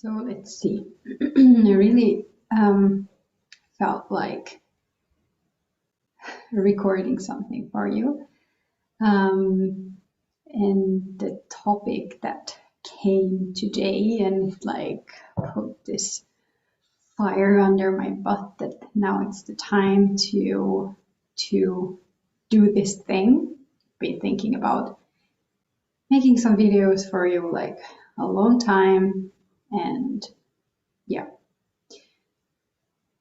So let's see. I really felt like recording something for you. And the topic that came today and like put this fire under my butt that now it's the time to do this thing. Been thinking about making some videos for you like a long time, and yeah,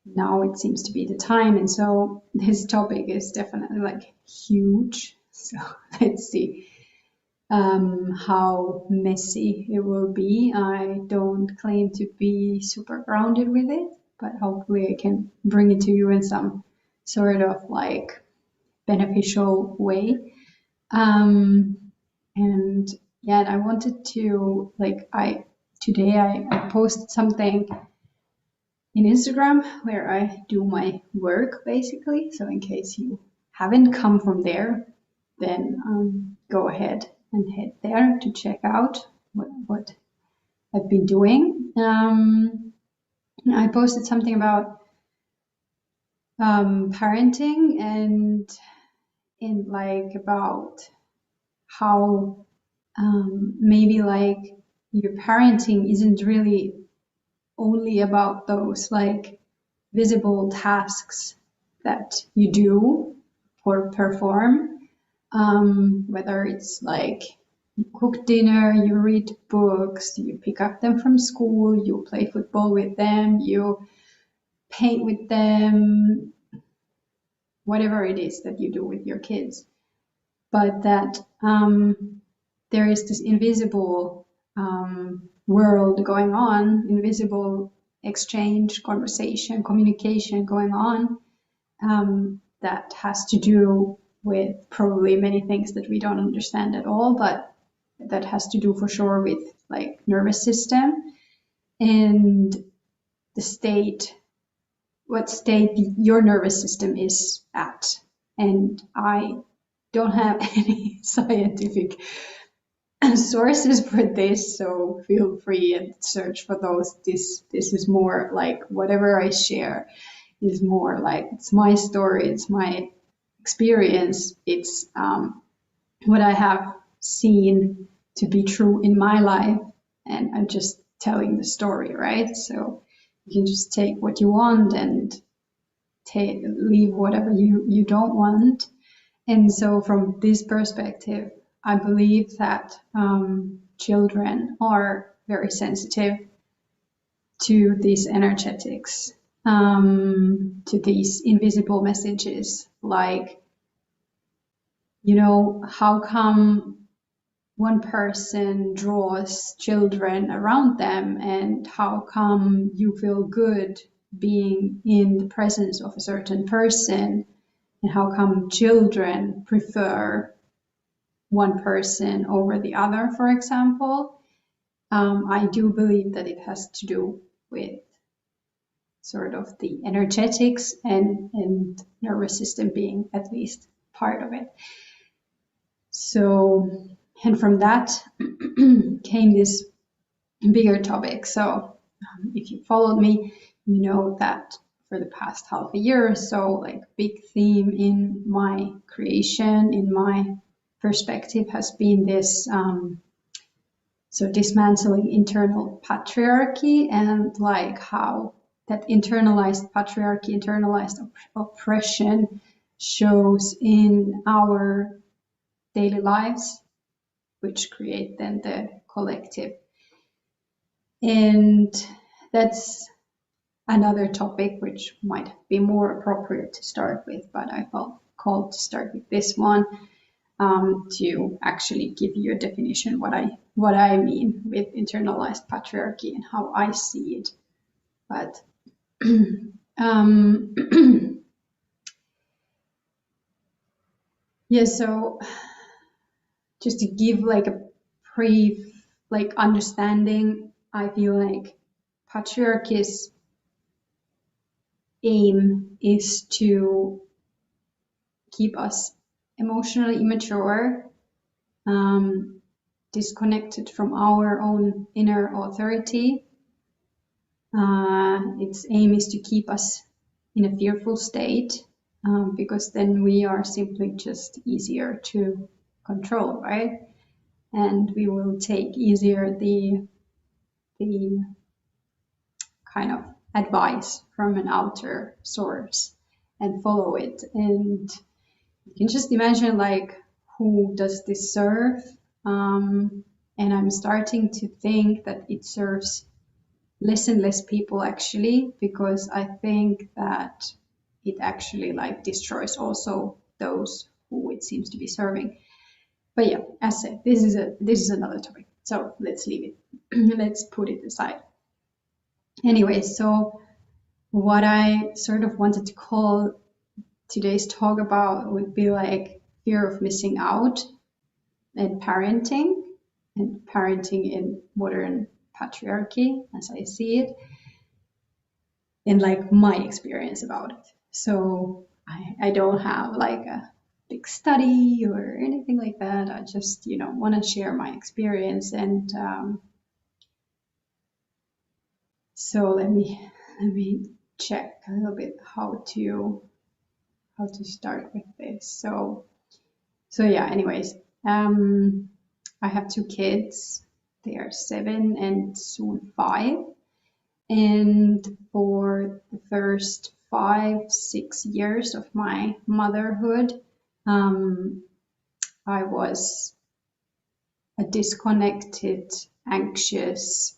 now it seems to be the time. And so this topic is definitely like huge. So let's see how messy it will be. I don't claim to be super grounded with it, but hopefully I can bring it to you in some sort of like beneficial way. And yeah, I wanted to like today I posted something in Instagram where I do my work basically. So in case you haven't come from there, then go ahead and head there to check out what I've been doing. I posted something about parenting and in like about how maybe like your parenting isn't really only about those like visible tasks that you do or perform, whether it's like you cook dinner, you read books, you pick up them from school, you play football with them, you paint with them, whatever it is that you do with your kids. But that there is this invisible world going on, invisible exchange, conversation, communication going on that has to do with probably many things that we don't understand at all, but that has to do for sure with like nervous system and the state, what state your nervous system is at. And I don't have any scientific sources for this, so feel free and search for those. This is more like whatever I share is more like it's my story, it's my experience, it's what I have seen to be true in my life, and I'm just telling the story, right? So you can just take what you want and leave whatever you don't want. And so from this perspective, I believe that children are very sensitive to these energetics, to these invisible messages, like, you know, how come one person draws children around them, and how come you feel good being in the presence of a certain person, and how come children prefer one person over the other, for example. I do believe that it has to do with sort of the energetics and nervous system being at least part of it. So, and from that came this bigger topic. So if you followed me, you know that for the past half a year or so, like big theme in my creation, in my perspective, has been this so dismantling internal patriarchy, and like how that internalized patriarchy, internalized oppression shows in our daily lives, which create then the collective. And that's another topic which might be more appropriate to start with, but I felt called to start with this one to actually give you a definition what I mean with internalized patriarchy and how I see it. But yeah, so just to give like a brief like understanding, I feel like patriarchy's aim is to keep us emotionally immature, disconnected from our own inner authority, its aim is to keep us in a fearful state, because then we are simply just easier to control, right? And we will take easier the kind of advice from an outer source and follow it. And you can just imagine, like, who does this serve? And I'm starting to think that it serves less and less people, actually, because I think that it actually like destroys also those who it seems to be serving. But yeah, as said, this is another topic. So let's leave it. Let's put it aside. Anyway, so what I sort of wanted to call today's talk about would be like fear of missing out and parenting in modern patriarchy, as I see it, and like my experience about it. So I don't have like a big study or anything like that. I just, want to share my experience. And so let me check a little bit how to start with this. So yeah, anyways, I have two kids. They are 7 and soon 5. And for the first 5-6 years of my motherhood, I was a disconnected, anxious,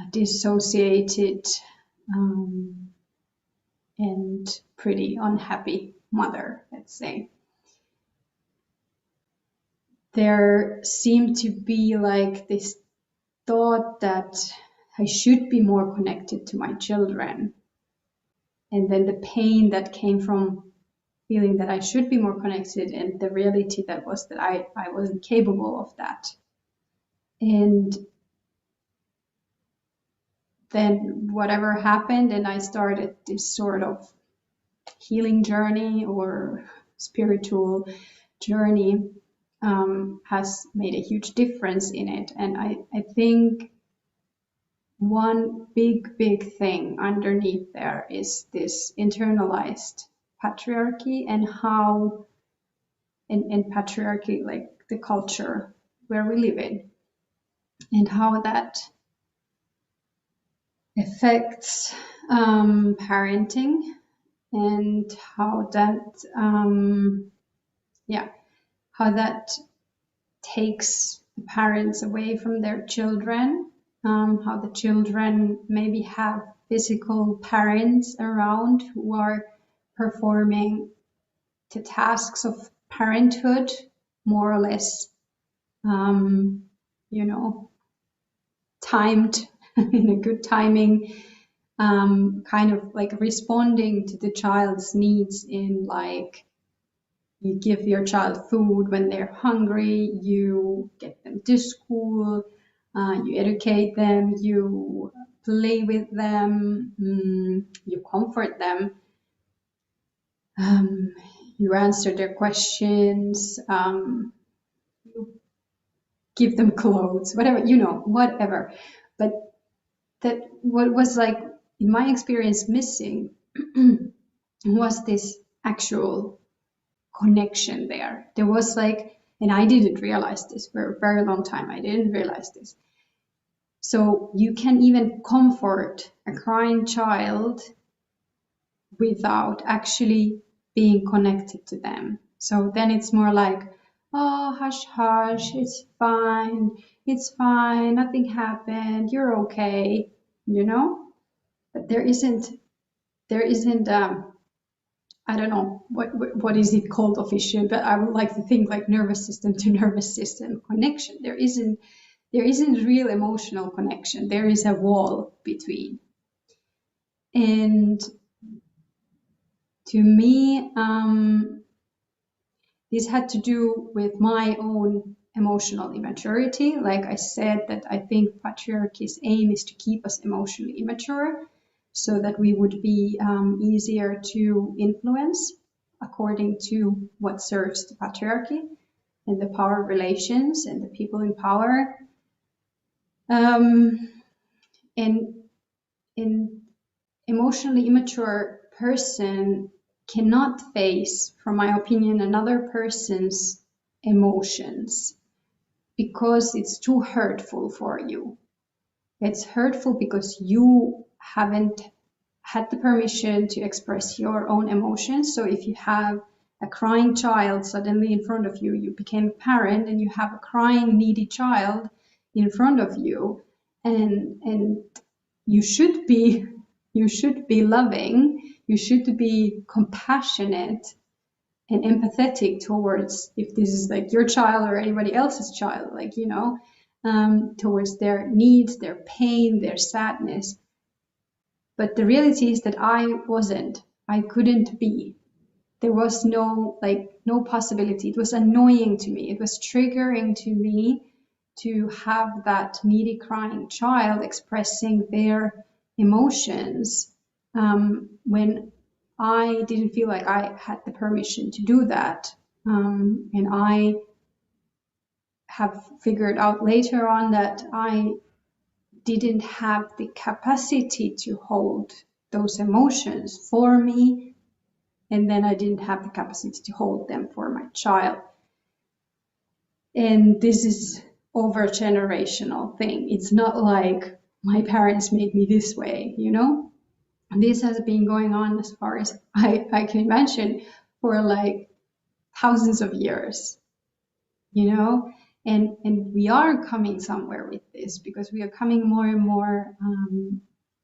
dissociated, and pretty unhappy mother, let's say. There seemed to be like this thought that I should be more connected to my children. And then the pain that came from feeling that I should be more connected, and the reality that was that I wasn't capable of that. And then whatever happened, and I started this sort of healing journey or spiritual journey, has made a huge difference in it. And I think one big thing underneath there is this internalized patriarchy, and how in patriarchy, like the culture where we live in, and how that affects parenting, and how that how that takes the parents away from their children, how the children maybe have physical parents around who are performing the tasks of parenthood more or less, timed in a good timing, kind of like responding to the child's needs in like, you give your child food when they're hungry, you get them to school, you educate them, you play with them, you comfort them, you answer their questions, you give them clothes, whatever, whatever. But that what was like, in my experience, missing was this actual connection there. There was like, and I didn't realize this for a very long time. I didn't realize this. So you can even comfort a crying child without actually being connected to them. So then it's more like, oh, hush, hush, it's fine, nothing happened, you're okay, But there isn't I don't know what is it called officially, but I would like to think like nervous system to nervous system connection. There isn't real emotional connection. There is a wall between. And to me, this had to do with my own emotional immaturity. Like I said, that I think patriarchy's aim is to keep us emotionally immature, so that we would be easier to influence according to what serves the patriarchy and the power relations and the people in power. and an emotionally immature person cannot face, from my opinion, another person's emotions because it's too hurtful for you. It's hurtful because you haven't had the permission to express your own emotions. So if you have a crying child suddenly in front of you, you became a parent and you have a crying, needy child in front of you, and you should be loving, you should be compassionate and empathetic towards, if this is like your child or anybody else's child, like, towards their needs, their pain, their sadness. But the reality is that I couldn't be. There was no possibility. It was annoying to me. It was triggering to me to have that needy crying child expressing their emotions when I didn't feel like I had the permission to do that. And I have figured out later on that I didn't have the capacity to hold those emotions for me, and then I didn't have the capacity to hold them for my child. And this is over generational thing. It's not like my parents made me this way, This has been going on, as far as I can imagine, for like thousands of years, and we are coming somewhere with this because we are coming more and more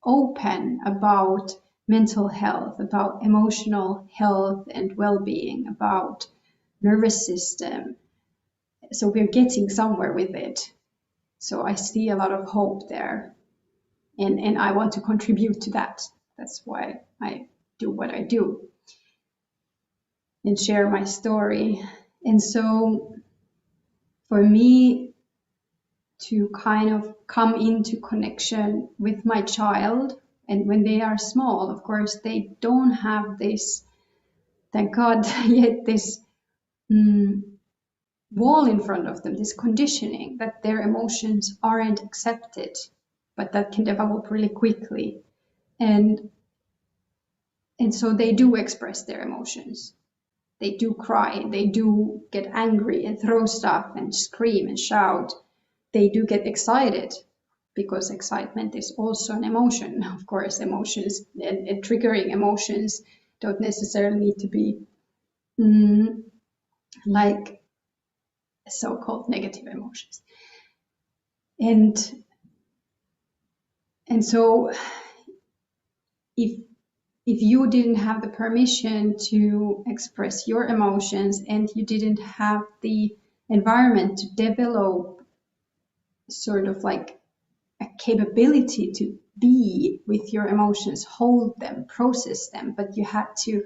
open about mental health, about emotional health and well-being, about nervous system. So we're getting somewhere with it. So I see a lot of hope there, and I want to contribute to that. That's why I do what I do and share my story. And so for me to kind of come into connection with my child, and when they are small, of course, they don't have this, thank God, yet this wall in front of them, this conditioning that their emotions aren't accepted, but that can develop really quickly. And so they do express their emotions. They do cry, they do get angry and throw stuff and scream and shout. They do get excited, because excitement is also an emotion. Of course, emotions and triggering emotions don't necessarily need to be like so-called negative emotions. And so if you didn't have the permission to express your emotions, and you didn't have the environment to develop sort of like a capability to be with your emotions, hold them, process them, but you had to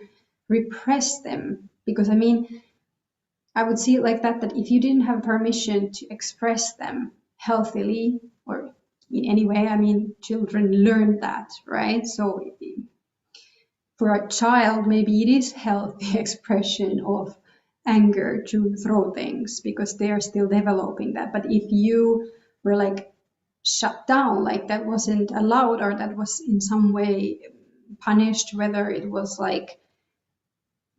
repress them. Because I would see it like that if you didn't have permission to express them healthily, or in any way, children learn that, right? So for a child, maybe it is healthy expression of anger to throw things because they are still developing that. But if you were like shut down, like that wasn't allowed, or that was in some way punished, whether it was like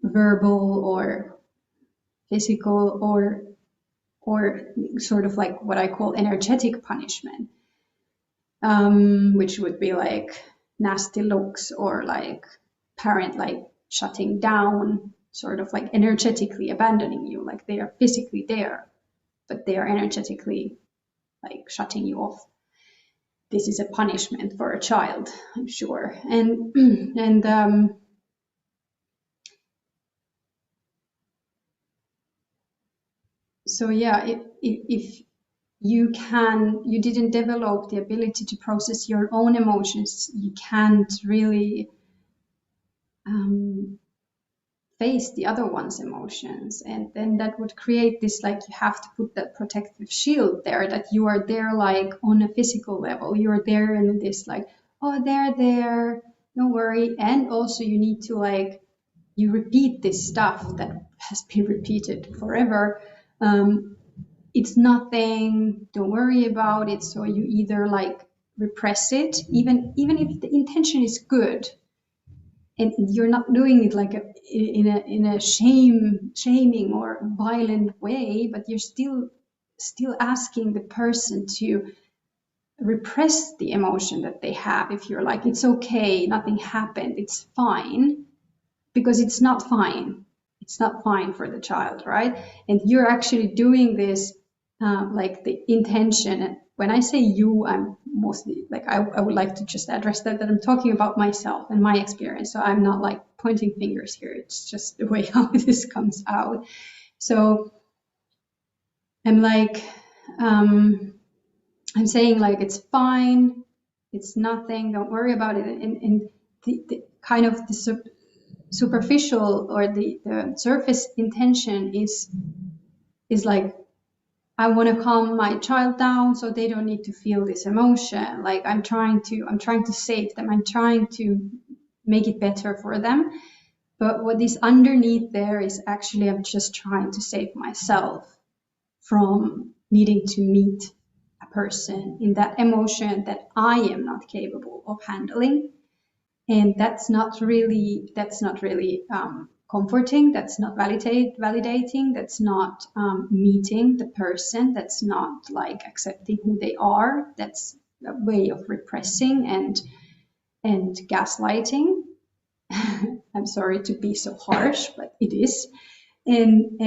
verbal or physical or sort of like what I call energetic punishment, which would be like nasty looks, or like parent like shutting down, sort of like energetically abandoning you, like they are physically there, but they are energetically like shutting you off. This is a punishment for a child, I'm sure. And so yeah, if you didn't develop the ability to process your own emotions, you can't really face the other one's emotions, and then that would create this, like, you have to put that protective shield there, that you are there like on a physical level, you're there in this like, oh, they're there, don't worry. And also you need to like, you repeat this stuff that has been repeated forever. It's nothing, don't worry about it. So you either like repress it, even if the intention is good, and you're not doing it like in a shaming or violent way, but you're still asking the person to repress the emotion that they have. If you're like, it's okay, nothing happened, it's fine, because it's not fine. It's not fine for the child, right? And you're actually doing this, like the intention. When I say you, I'm mostly like, I would like to just address that I'm talking about myself and my experience. So I'm not like pointing fingers here. It's just the way how this comes out. So I'm like, I'm saying like, it's fine, it's nothing, don't worry about it. And the kind of the superficial or the surface intention is like, I want to calm my child down so they don't need to feel this emotion. Like I'm trying to save them. I'm trying to make it better for them. But what is underneath there is actually, I'm just trying to save myself from needing to meet a person in that emotion that I am not capable of handling. And that's not really comforting. That's not validating. That's not meeting the person. That's not like accepting who they are. That's a way of repressing and gaslighting. I'm sorry to be so harsh, but it is. And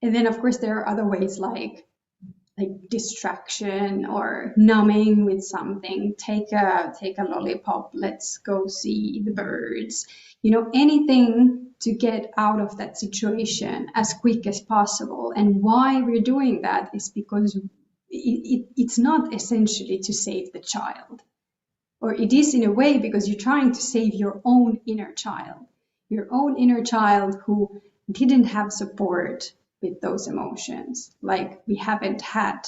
and then of course there are other ways like distraction or numbing with something. Take a lollipop, let's go see the birds, anything to get out of that situation as quick as possible. And why we're doing that is because it's not essentially to save the child, or it is in a way because you're trying to save your own inner child who didn't have support with those emotions, like we haven't had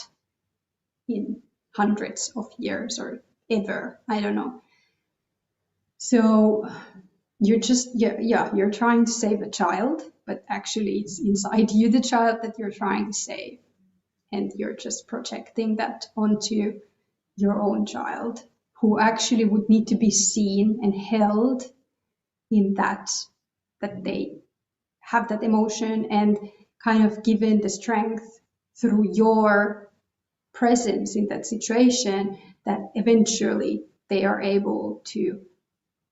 in hundreds of years or ever, I don't know. So you're just, you're trying to save a child, but actually it's inside you, the child that you're trying to save. And you're just projecting that onto your own child, who actually would need to be seen and held in that they have that emotion, and kind of given the strength through your presence in that situation, that eventually they are able to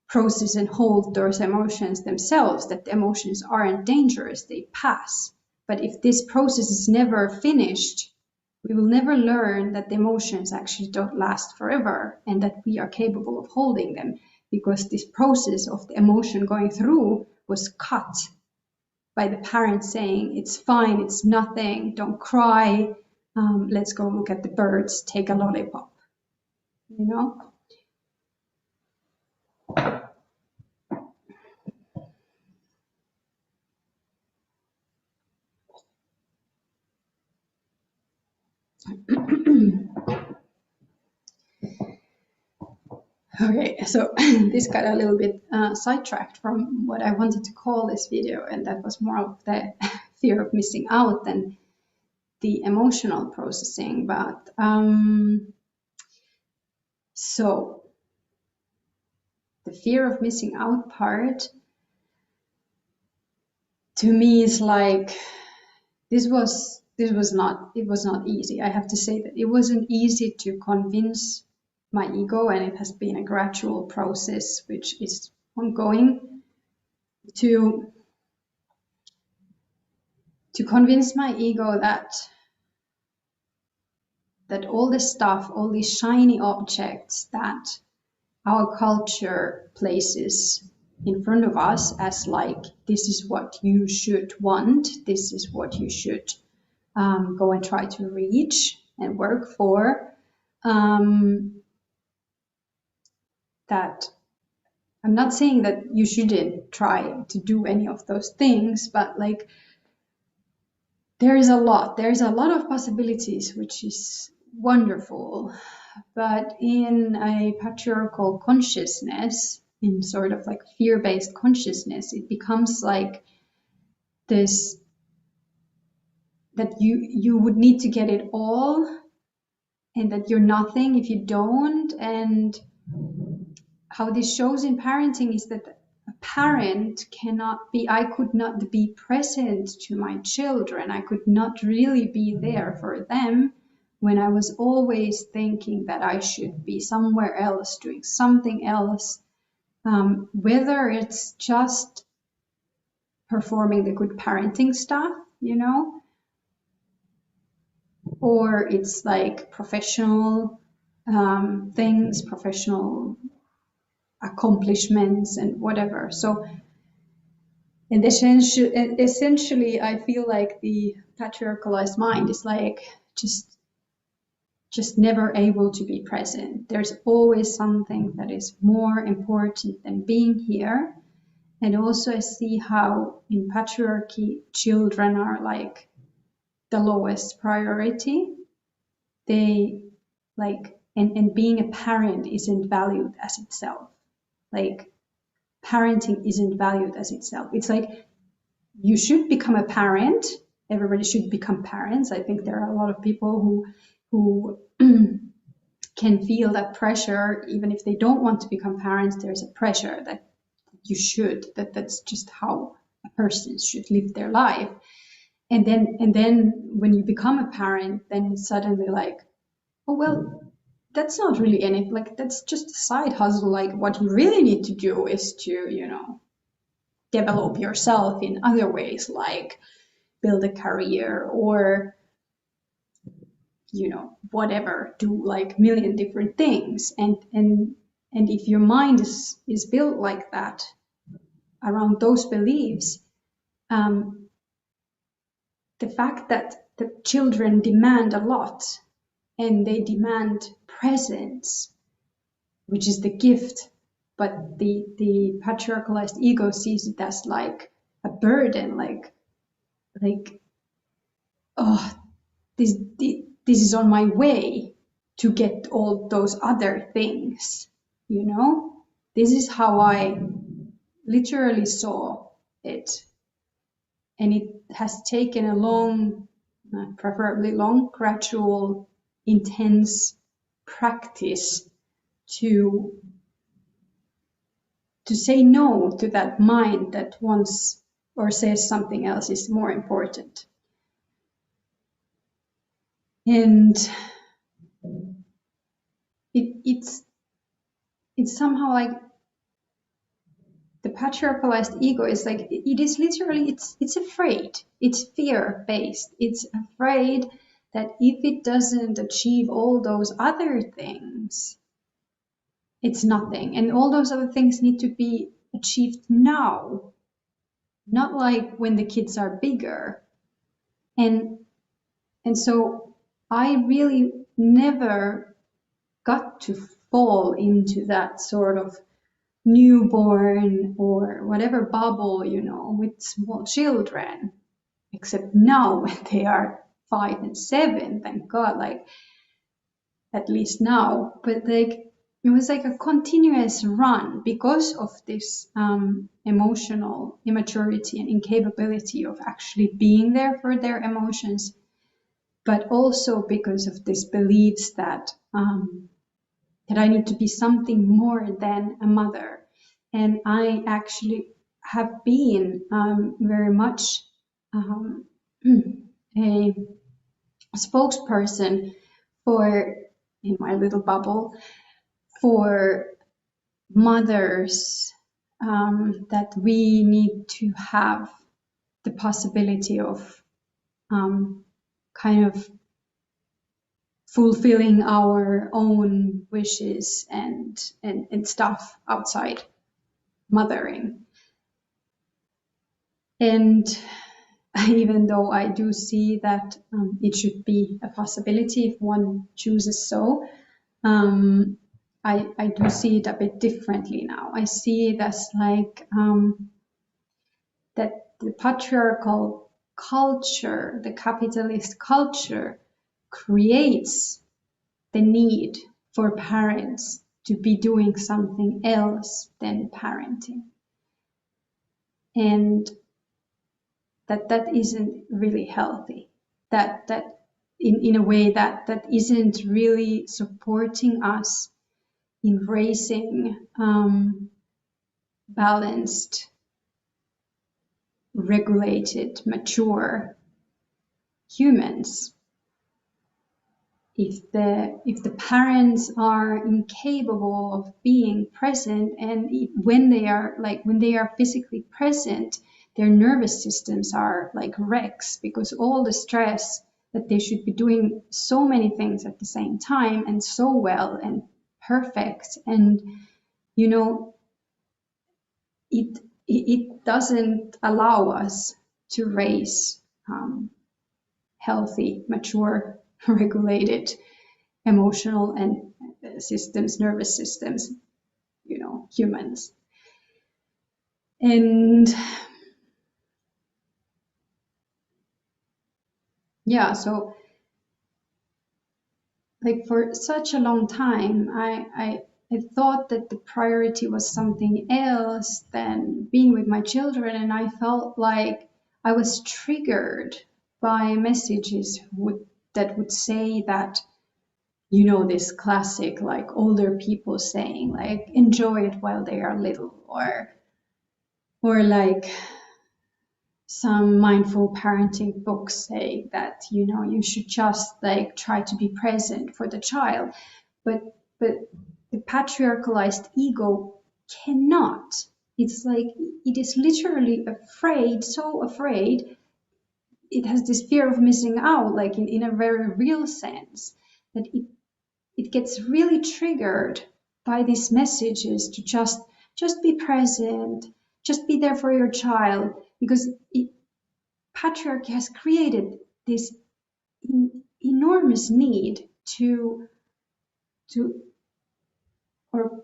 process and hold those emotions themselves, that the emotions aren't dangerous, they pass. But if this process is never finished, we will never learn that the emotions actually don't last forever and that we are capable of holding them, because this process of the emotion going through was cut by the parent saying, it's fine, it's nothing, don't cry, let's go look at the birds, take a lollipop, Okay, so this got a little bit sidetracked from what I wanted to call this video, and that was more of the fear of missing out than the emotional processing. But so the fear of missing out part to me is like, it was not easy. I have to say that it wasn't easy to convince my ego, and it has been a gradual process which is ongoing to convince my ego that all this stuff, all these shiny objects that our culture places in front of us as like, this is what you should want, this is what you should go and try to reach and work for, that I'm not saying that you shouldn't try to do any of those things, but like, there's a lot of possibilities, which is wonderful. But in a patriarchal consciousness, in sort of like fear-based consciousness, it becomes like this, that you would need to get it all that you're nothing if you don't. And how this shows in parenting is that a parent cannot be, I could not be present to my children. I could not really be there for them when I was always thinking that I should be somewhere else, doing something else, whether it's just performing the good parenting stuff, or it's like professional things, professional accomplishments and whatever. So, and essentially, I feel like the patriarchalized mind is like just never able to be present. There's always something that is more important than being here. And also I see how in patriarchy, children are like the lowest priority. They like, and being a parent isn't valued as itself. Like parenting isn't valued as itself. It's like, you should become a parent. Everybody should become parents. I think there are a lot of people who can feel that pressure, even if they don't want to become parents. There's a pressure that you should, that's just how a person should live their life. And then when you become a parent, then it's suddenly like, oh well, that's not really anything. Like that's just a side hustle. Like what you really need to do is to, develop yourself in other ways, like build a career or whatever, do like million different things. And if your mind is built like that around those beliefs, the fact that the children demand a lot and they demand presence, which is the gift, but the patriarchalized ego sees it as like a burden, like oh, this is on my way to get all those other things, This is how I literally saw it. And it has taken a long, preferably long, gradual, intense practice to say no to that mind that wants or says something else is more important. And it's somehow like the patriarchalized ego is like, it is literally, it's afraid, it's fear-based, it's afraid that if it doesn't achieve all those other things, it's nothing. And all those other things need to be achieved now, not like when the kids are bigger. And so I really never got to fall into that sort of newborn or whatever bubble, with small children, except now when they are 5 and 7, thank God, like at least now. But like it was like a continuous run because of this emotional immaturity and incapability of actually being there for their emotions, but also because of these beliefs that I need to be something more than a mother. And I actually have been very much a spokesperson for, in my little bubble, for mothers, that we need to have the possibility of kind of fulfilling our own wishes and stuff outside mothering. And even though I do see that it should be a possibility if one chooses so, I do see it a bit differently now. I see it as like that the patriarchal culture, the capitalist culture, creates the need for parents to be doing something else than parenting. And that isn't really healthy. That in a way that isn't really supporting us in raising balanced, regulated, mature humans. If the parents are incapable of being present, and when they are physically present, their nervous systems are like wrecks, because all the stress that they should be doing so many things at the same time and so well and perfect, and you know, it doesn't allow us to raise healthy, mature, regulated, emotional and systems, nervous systems, you know, humans. And yeah, so like for such a long time, I thought that the priority was something else than being with my children, and I felt like I was triggered by messages that would say that, you know, this classic like older people saying like enjoy it while they are little, or like some mindful parenting books say that, you know, you should just like try to be present for the child, but the patriarchalized ego cannot. It's like it is literally afraid, so afraid. It has this fear of missing out, like in a very real sense, that it gets really triggered by these messages to just be present, just be there for your child, because patriarchy has created this enormous need to or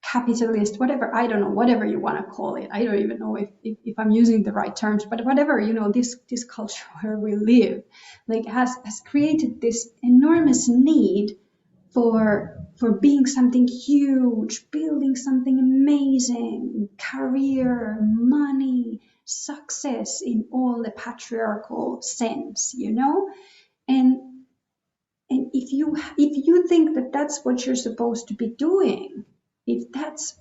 capitalist, whatever, I don't know, whatever you want to call it. I don't even know if I'm using the right terms, but whatever, you know, this culture where we live, like has created this enormous need for being something huge, building something amazing, career, money, success in all the patriarchal sense, you know? And if you think that that's what you're supposed to be doing, if that's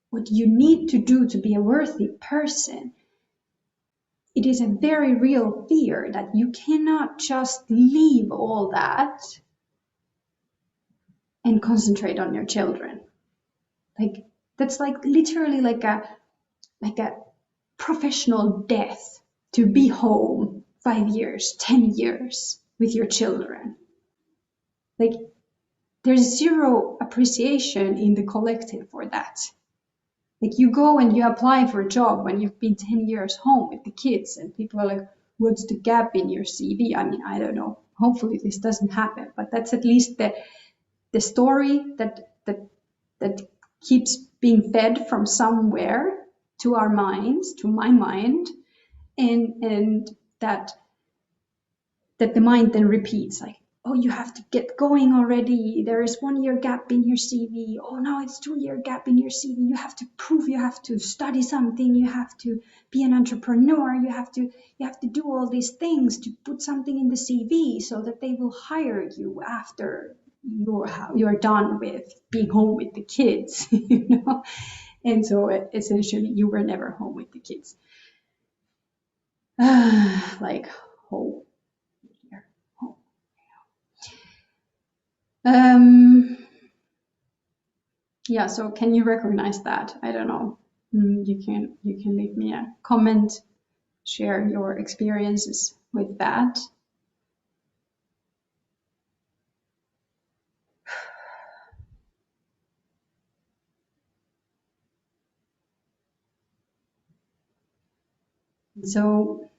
what you need to do to be a worthy person, it is a very real fear that you cannot just leave all that and concentrate on your children. Like that's like literally like a professional death to be home 5 years, 10 years with your children. Like there's zero appreciation in the collective for that. Like you go and you apply for a job when you've been 10 years home with the kids, and people are like, what's the gap in your CV? I mean, I don't know. Hopefully this doesn't happen, but that's at least the story that keeps being fed from somewhere to our minds, to my mind, and that the mind then repeats like, oh, you have to get going already. There is 1 year gap in your CV. Oh, now it's 2 year gap in your CV. You have to prove, you have to study something. You have to be an entrepreneur. You have to do all these things to put something in the CV so that they will hire you after you're done with being home with the kids, you know? And so essentially you were never home with the kids. Like, oh, here, oh. Yeah, so can you recognize that? I don't know. You can leave me a comment, share your experiences with that. So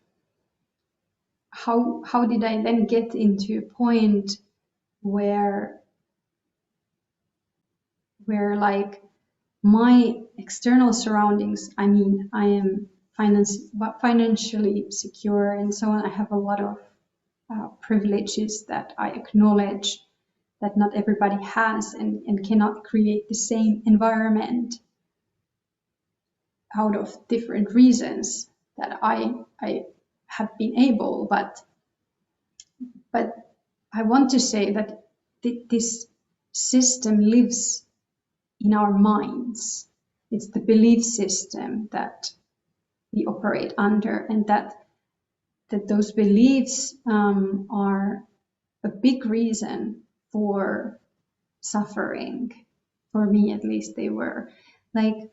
how did I then get into a point where like my external surroundings, I mean, I am financially secure and so on. I have a lot of privileges that I acknowledge that not everybody has, and cannot create the same environment out of different reasons that I have been able. But But I want to say that this system lives in our minds. It's the belief system that we operate under, and that those beliefs are a big reason for suffering. For me, at least, they were. Like,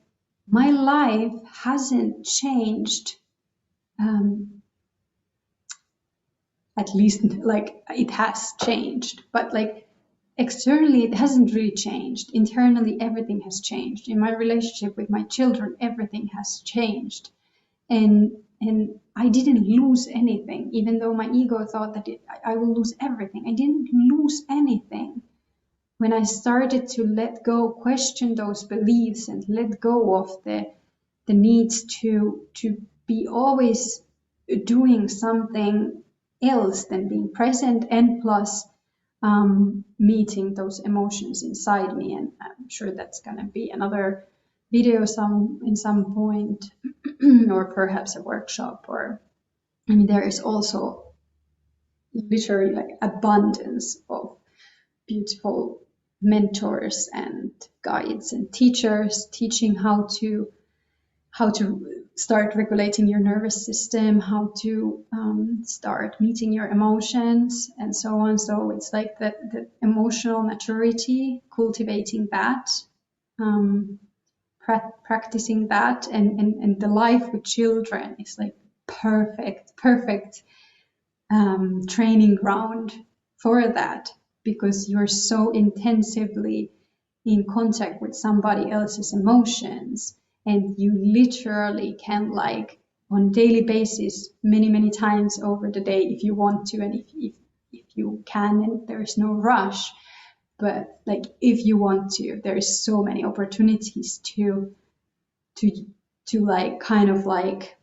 my life hasn't changed, at least, like, it has changed, but like externally it hasn't really changed. Internally, everything has changed. In my relationship with my children, everything has changed. And I didn't lose anything, even though my ego thought that I will lose everything. I didn't lose anything. When I started to let go, question those beliefs, and let go of the needs to be always doing something else than being present, and plus meeting those emotions inside me. And I'm sure that's going to be another video in some point, or perhaps a workshop. Or, I mean, there is also literally like abundance of beautiful mentors and guides and teachers teaching how to start regulating your nervous system, how to start meeting your emotions, and so on. So it's like the emotional maturity, cultivating that, practicing that, and the life with children is like perfect training ground for that, because you're so intensively in contact with somebody else's emotions, and you literally can, like, on daily basis, many times over the day, if you want to, and if you can, and there's no rush, but like if you want to, there's so many opportunities to like, kind of like,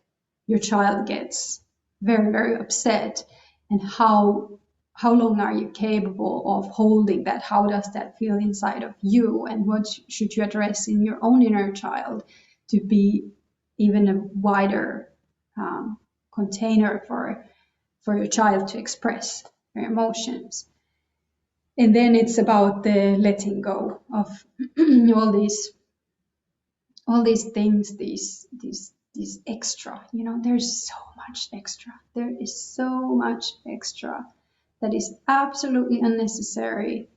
your child gets very upset, and how long are you capable of holding that? How does that feel inside of you? And what should you address in your own inner child to be even a wider container for your child to express their emotions? And then it's about the letting go of all these things, these extra, there's so much extra. There is so much extra that is absolutely unnecessary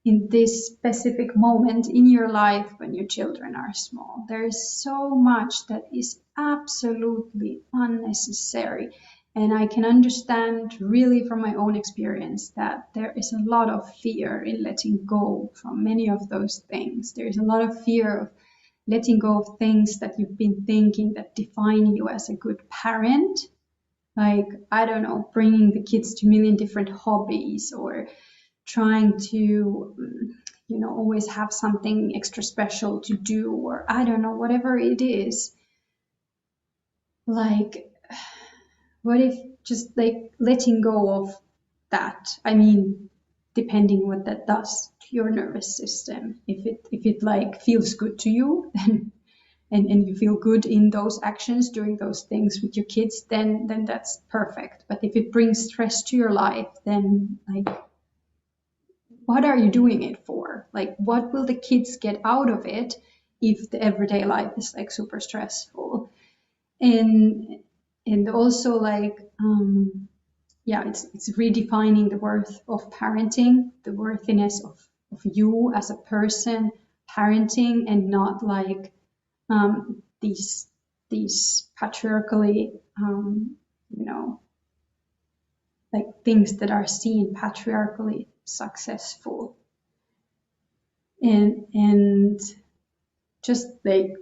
in this specific moment in your life when your children are small. There is so much that is absolutely unnecessary. And I can understand really from my own experience that there is a lot of fear in letting go from many of those things. There is a lot of fear of letting go of things that you've been thinking that define you as a good parent. Like, I don't know, bringing the kids to a million different hobbies, or trying to, always have something extra special to do, or I don't know, whatever it is. Like, what if just like letting go of that? I mean, depending what that does to your nervous system. If it like feels good to you, then and you feel good in those actions, doing those things with your kids, then that's perfect. But if it brings stress to your life, then like, what are you doing it for? Like, what will the kids get out of it if the everyday life is like super stressful? And also, like, it's redefining the worth of parenting, the worthiness of you as a person parenting, and not like these patriarchally, like things that are seen patriarchally successful, and just like,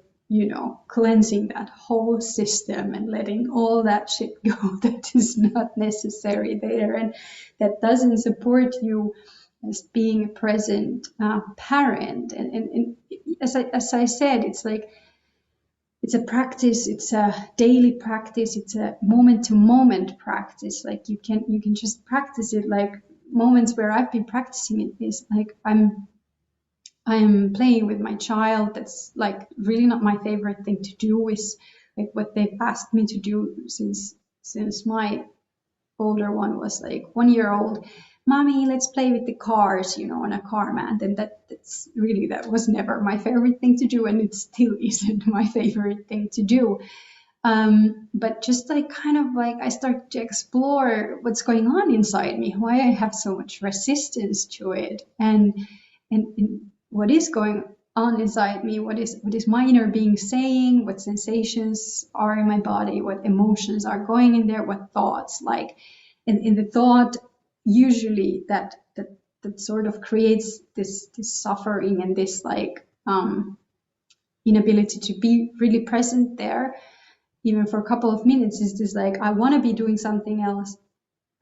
cleansing that whole system and letting all that shit go that is not necessary there, and that doesn't support you as being a present parent. And as I said, it's like, it's a practice, it's a daily practice, it's a moment to moment practice. Like, you can just practice it. Like, moments where I've been practicing it is like, I'm playing with my child. That's like really not my favorite thing to do, is like what they've asked me to do since my older one was like 1 year old. "Mommy, let's play with the cars," on a car mat. And that was never my favorite thing to do, and it still isn't my favorite thing to do. But just like kind of like I start to explore what's going on inside me, why I have so much resistance to it, and what is going on inside me, what is my inner being saying, what sensations are in my body, what emotions are going in there, what thoughts, like, and in the thought usually that sort of creates this suffering and this like inability to be really present there, even for a couple of minutes, is this like, I want to be doing something else.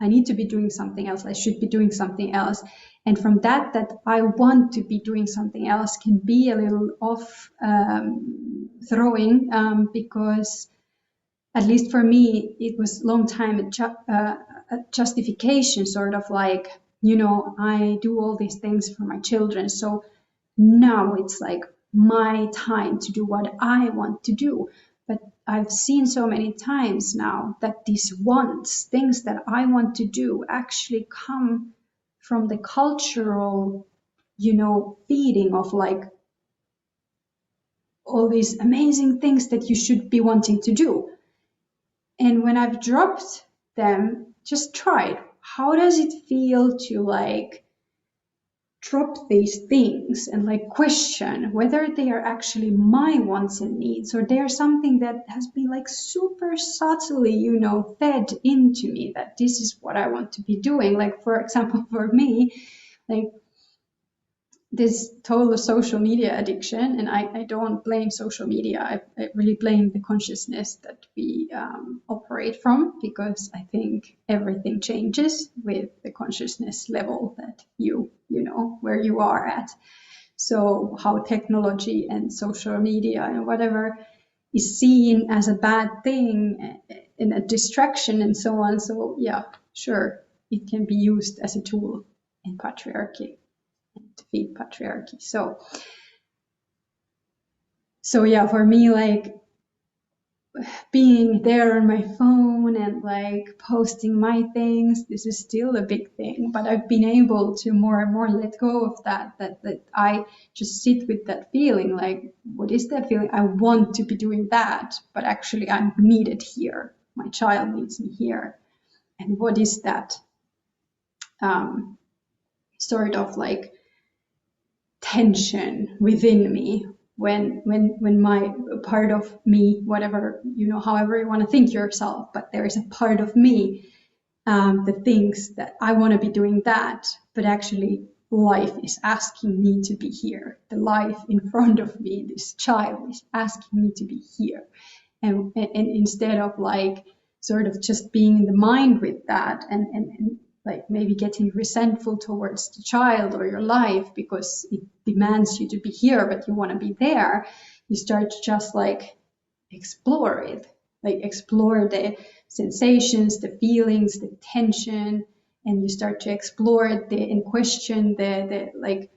I need to be doing something else. I should be doing something else. And from that I want to be doing something else can be a little off throwing, because at least for me, it was a long time a justification, sort of like, I do all these things for my children. So now it's like my time to do what I want to do. But I've seen so many times now that these wants, things that I want to do, actually come from the cultural, feeding of like all these amazing things that you should be wanting to do. And when I've dropped them, just tried, how does it feel to like drop these things and like question whether they are actually my wants and needs, or they're something that has been like super subtly, fed into me that this is what I want to be doing. Like, for example, for me, like this total social media addiction, and I don't blame social media. I really blame the consciousness that we operate from, because I think everything changes with the consciousness level that where you are at. So how technology and social media and whatever is seen as a bad thing and a distraction and so on. So yeah, sure, it can be used as a tool in patriarchy, to feed patriarchy. So yeah, for me, like being there on my phone and like posting my things, this is still a big thing, but I've been able to more and more let go of that I just sit with that feeling, like, what is that feeling? I want to be doing that, but actually I'm needed here. My child needs me here. And what is that sort of like tension within me when my part of me, whatever, however you want to think yourself, but there is a part of me that thinks that I want to be doing that, but actually life is asking me to be here. The life in front of me, this child, is asking me to be here. And instead of like sort of just being in the mind with that and like maybe getting resentful towards the child or your life because it demands you to be here, but you want to be there, you start to just like explore it, like explore the sensations, the feelings, the tension, and you start to explore it and question the like,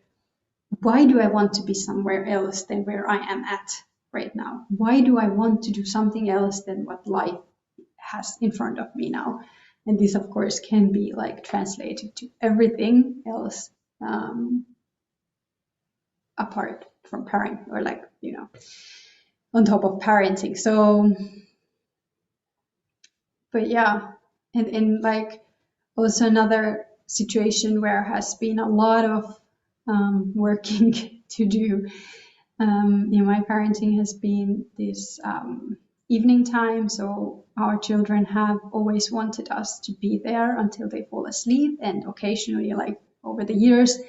why do I want to be somewhere else than where I am at right now? Why do I want to do something else than what life has in front of me now? And this, of course, can be like translated to everything else apart from parenting, or like, on top of parenting. So, but yeah, and like also another situation where has been a lot of working to do in my parenting has been this evening time. So our children have always wanted us to be there until they fall asleep, and occasionally, like over the years,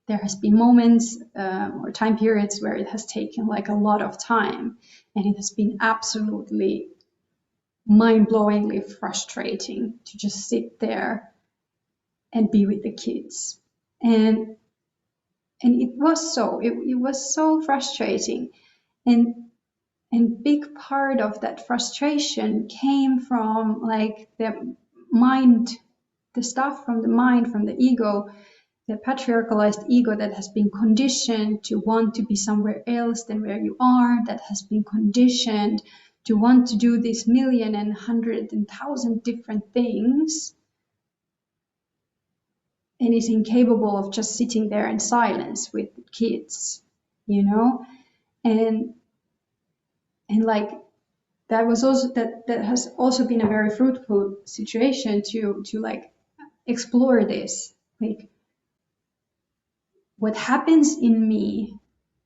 there has been moments or time periods where it has taken like a lot of time, and it has been absolutely mind-blowingly frustrating to just sit there and be with the kids. And it was so frustrating, and big part of that frustration came from like the mind, the stuff from the mind, from the ego, the patriarchalized ego that has been conditioned to want to be somewhere else than where you are, that has been conditioned to want to do this million and 100,000 different things. and is incapable of just sitting there in silence with kids, you know, and like that was also that has also been a very fruitful situation to like explore this, like what happens in me,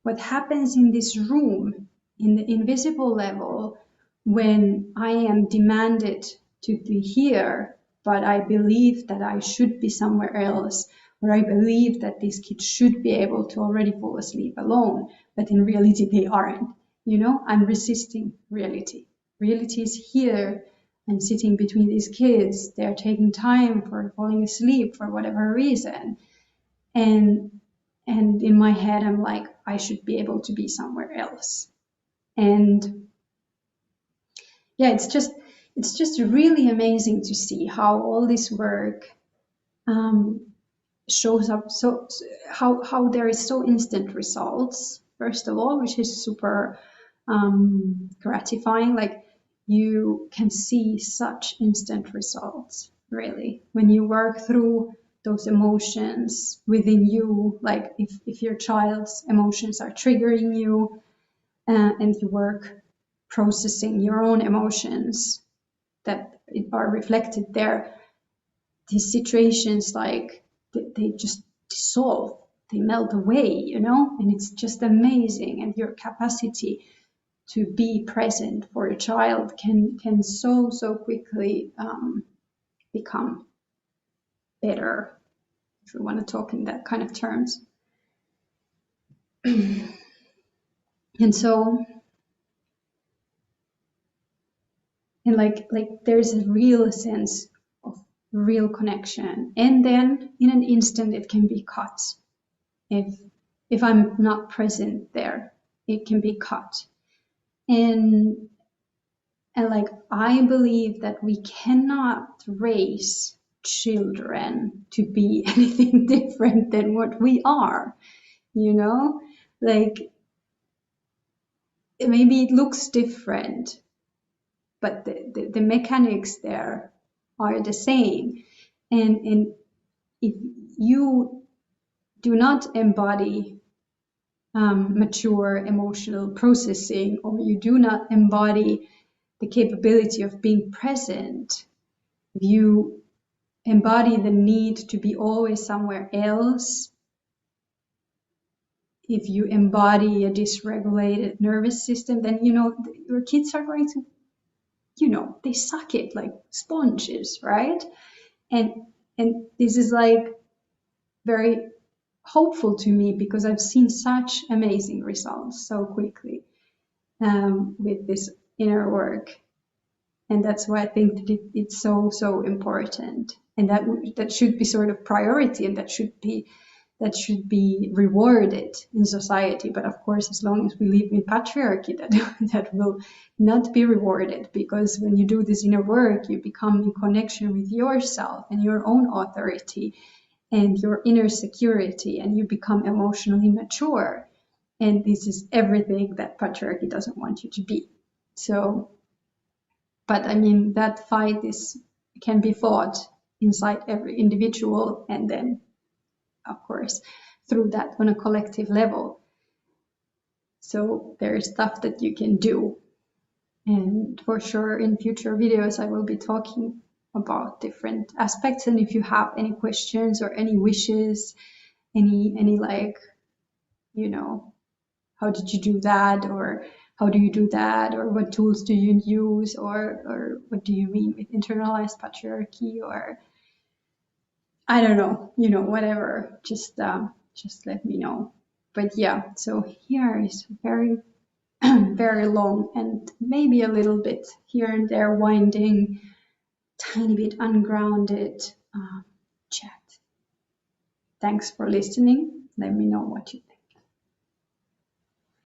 what happens in this room, in the invisible level, when I am demanded to be here, but I believe that I should be somewhere else, or I believe that these kids should be able to already fall asleep alone, but in reality they aren't. You know, I'm resisting reality. Reality is here. I'm sitting between these kids. They're taking time for falling asleep for whatever reason. And in my head, I'm like, I should be able to be somewhere else. And yeah, it's just really amazing to see how all this work shows up. So how there is so instant results, first of all, which is super gratifying. Like you can see such instant results, really, when you work through those emotions within you. Like if your child's emotions are triggering you, and you work processing your own emotions that are reflected there, these situations, like they just dissolve, they melt away, you know, and it's just amazing. And your capacity to be present for a child can so quickly become better, if we want to talk in that kind of terms. And so, and like there's a real sense of real connection, and then in an instant it can be cut. If I'm not present there, it can be cut. And like I believe that we cannot raise children to be anything different than what we are, you know? Like maybe it looks different, but the mechanics there are the same. And if you do not embody mature emotional processing, or you do not embody the capability of being present, you embody the need to be always somewhere else, if you embody a dysregulated nervous system, then you know your kids are going to, you know, they suck it like sponges, right? And this is like very hopeful to me, because I've seen such amazing results so quickly with this inner work. And that's why I think that it's so important, and that should be sort of priority, and that should be rewarded in society. But of course, as long as we live in patriarchy, that will not be rewarded, because when you do this inner work, you become in connection with yourself and your own authority and your inner security, and you become emotionally mature. And this is everything that patriarchy doesn't want you to be. So, but I mean, that fight can be fought inside every individual, and then, of course, through that on a collective level. So there is stuff that you can do. And for sure, in future videos, I will be talking about different aspects. And if you have any questions or any wishes, any like, you know, how did you do that, or how do you do that, or what tools do you use, or what do you mean with internalized patriarchy, or I don't know, you know, whatever, just let me know. But yeah, so here is very very long and maybe a little bit here and there winding, tiny bit ungrounded chat. Thanks for listening. Let me know what you think.